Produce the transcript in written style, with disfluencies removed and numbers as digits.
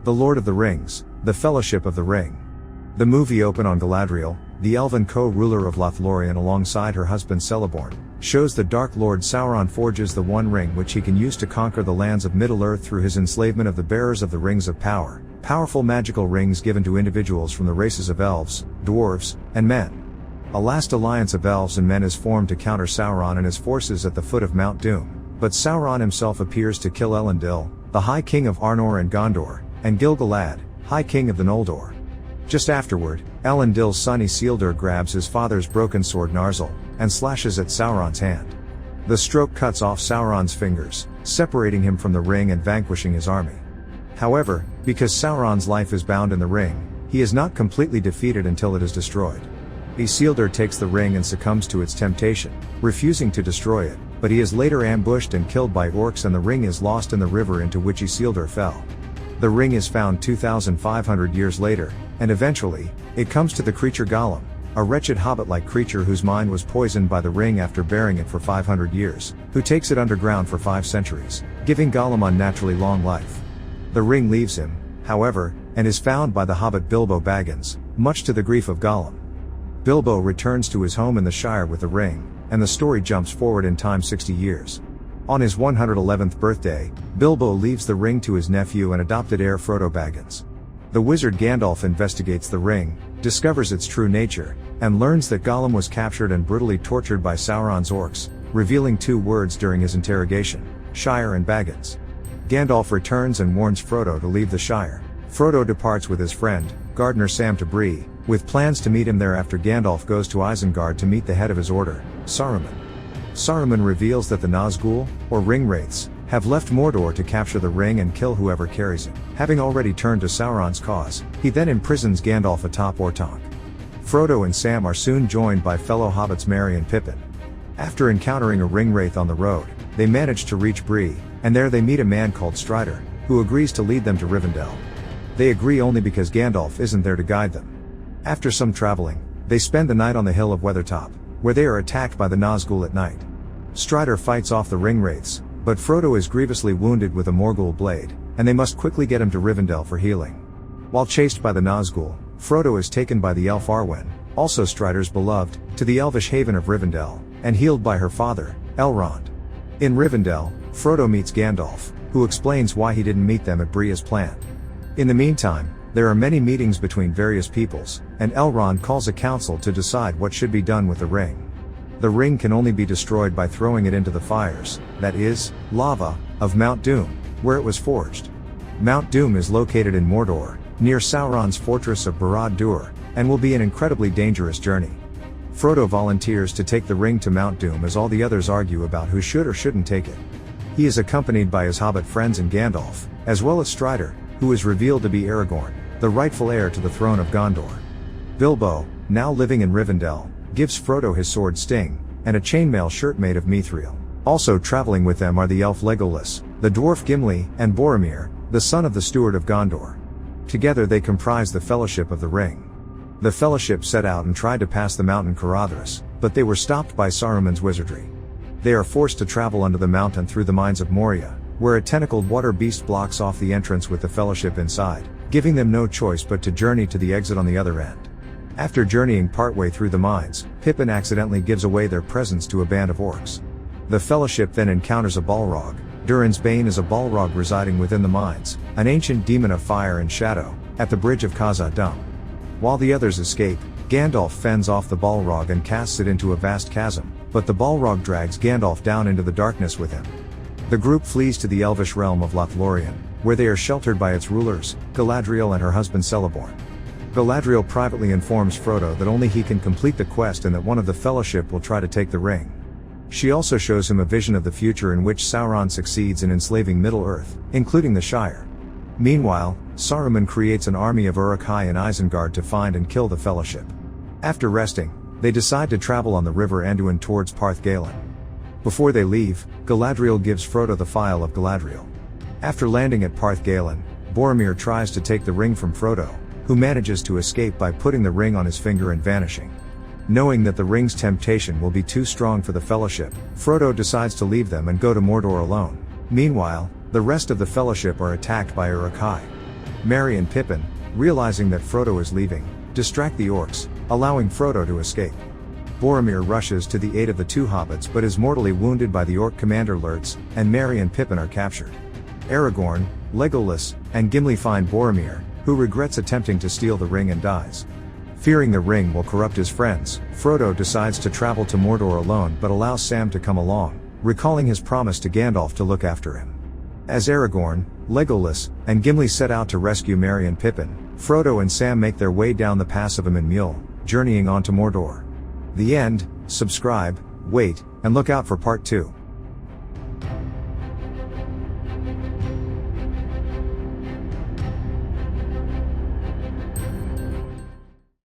The Lord of the Rings, The Fellowship of the Ring. The movie opened on Galadriel, the elven co-ruler of Lothlorien alongside her husband Celeborn, shows the Dark Lord Sauron forges the One Ring which he can use to conquer the lands of Middle-earth through his enslavement of the bearers of the Rings of Power, powerful magical rings given to individuals from the races of elves, dwarves, and men. A last alliance of elves and men is formed to counter Sauron and his forces at the foot of Mount Doom, but Sauron himself appears to kill Elendil, the High King of Arnor and Gondor, and Gil-galad, High King of the Noldor. Just afterward, Elendil's son Isildur grabs his father's broken sword Narsil, and slashes at Sauron's hand. The stroke cuts off Sauron's fingers, separating him from the ring and vanquishing his army. However, because Sauron's life is bound in the ring, he is not completely defeated until it is destroyed. Isildur takes the ring and succumbs to its temptation, refusing to destroy it, but he is later ambushed and killed by orcs and the ring is lost in the river into which Isildur fell. The ring is found 2,500 years later, and eventually, it comes to the creature Gollum, a wretched hobbit-like creature whose mind was poisoned by the ring after bearing it for 500 years, who takes it underground for 5 centuries, giving Gollum unnaturally long life. The ring leaves him, however, and is found by the hobbit Bilbo Baggins, much to the grief of Gollum. Bilbo returns to his home in the Shire with the ring, and the story jumps forward in time 60 years. On his 111th birthday, Bilbo leaves the ring to his nephew and adopted heir Frodo Baggins. The wizard Gandalf investigates the ring, discovers its true nature, and learns that Gollum was captured and brutally tortured by Sauron's orcs, revealing 2 words during his interrogation: Shire and Baggins. Gandalf returns and warns Frodo to leave the Shire. Frodo departs with his friend, Gardener Sam to Bree, with plans to meet him there after Gandalf goes to Isengard to meet the head of his order, Saruman. Saruman reveals that the Nazgul, or Ringwraiths, have left Mordor to capture the ring and kill whoever carries it. Having already turned to Sauron's cause, he then imprisons Gandalf atop Orthanc. Frodo and Sam are soon joined by fellow hobbits Merry and Pippin. After encountering a Ringwraith on the road, they manage to reach Bree, and there they meet a man called Strider, who agrees to lead them to Rivendell. They agree only because Gandalf isn't there to guide them. After some traveling, they spend the night on the hill of Weathertop, where they are attacked by the Nazgul at night. Strider fights off the Ringwraiths, but Frodo is grievously wounded with a Morgul blade, and they must quickly get him to Rivendell for healing. While chased by the Nazgul, Frodo is taken by the elf Arwen, also Strider's beloved, to the elvish haven of Rivendell, and healed by her father, Elrond. In Rivendell, Frodo meets Gandalf, who explains why he didn't meet them at Bree as planned. In the meantime, there are many meetings between various peoples, and Elrond calls a council to decide what should be done with the ring. The ring can only be destroyed by throwing it into the fires, that is, lava, of Mount Doom, where it was forged. Mount Doom is located in Mordor, near Sauron's fortress of Barad-dûr, and will be an incredibly dangerous journey. Frodo volunteers to take the ring to Mount Doom as all the others argue about who should or shouldn't take it. He is accompanied by his hobbit friends and Gandalf, as well as Strider, who is revealed to be Aragorn, the rightful heir to the throne of Gondor. Bilbo, now living in Rivendell, gives Frodo his sword Sting, and a chainmail shirt made of mithril. Also traveling with them are the elf Legolas, the dwarf Gimli, and Boromir, the son of the steward of Gondor. Together they comprise the Fellowship of the Ring. The Fellowship set out and tried to pass the mountain Caradhras, but they were stopped by Saruman's wizardry. They are forced to travel under the mountain through the mines of Moria, where a tentacled water beast blocks off the entrance with the Fellowship inside, giving them no choice but to journey to the exit on the other end. After journeying partway through the mines, Pippin accidentally gives away their presents to a band of orcs. The Fellowship then encounters a Balrog. Durin's Bane is a Balrog residing within the mines, an ancient demon of fire and shadow, at the bridge of Khazad-dûm. While the others escape, Gandalf fends off the Balrog and casts it into a vast chasm, but the Balrog drags Gandalf down into the darkness with him. The group flees to the elvish realm of Lothlorien, where they are sheltered by its rulers, Galadriel and her husband Celeborn. Galadriel privately informs Frodo that only he can complete the quest and that one of the Fellowship will try to take the ring. She also shows him a vision of the future in which Sauron succeeds in enslaving Middle-earth, including the Shire. Meanwhile, Saruman creates an army of Uruk-hai in Isengard to find and kill the Fellowship. After resting, they decide to travel on the river Anduin towards Parth Galen. Before they leave, Galadriel gives Frodo the Phial of Galadriel. After landing at Parth Galen, Boromir tries to take the ring from Frodo, who manages to escape by putting the ring on his finger and vanishing. Knowing that the ring's temptation will be too strong for the Fellowship, Frodo decides to leave them and go to Mordor alone. Meanwhile, the rest of the Fellowship are attacked by Uruk-hai. Merry and Pippin, realizing that Frodo is leaving, distract the orcs, allowing Frodo to escape. Boromir rushes to the aid of the two hobbits but is mortally wounded by the orc commander Lurtz, and Merry and Pippin are captured. Aragorn, Legolas, and Gimli find Boromir, who regrets attempting to steal the ring and dies. Fearing the ring will corrupt his friends, Frodo decides to travel to Mordor alone but allows Sam to come along, recalling his promise to Gandalf to look after him. As Aragorn, Legolas, and Gimli set out to rescue Merry and Pippin, Frodo and Sam make their way down the pass of Emyn journeying on to Mordor. The end. Subscribe, wait, and look out for part 2.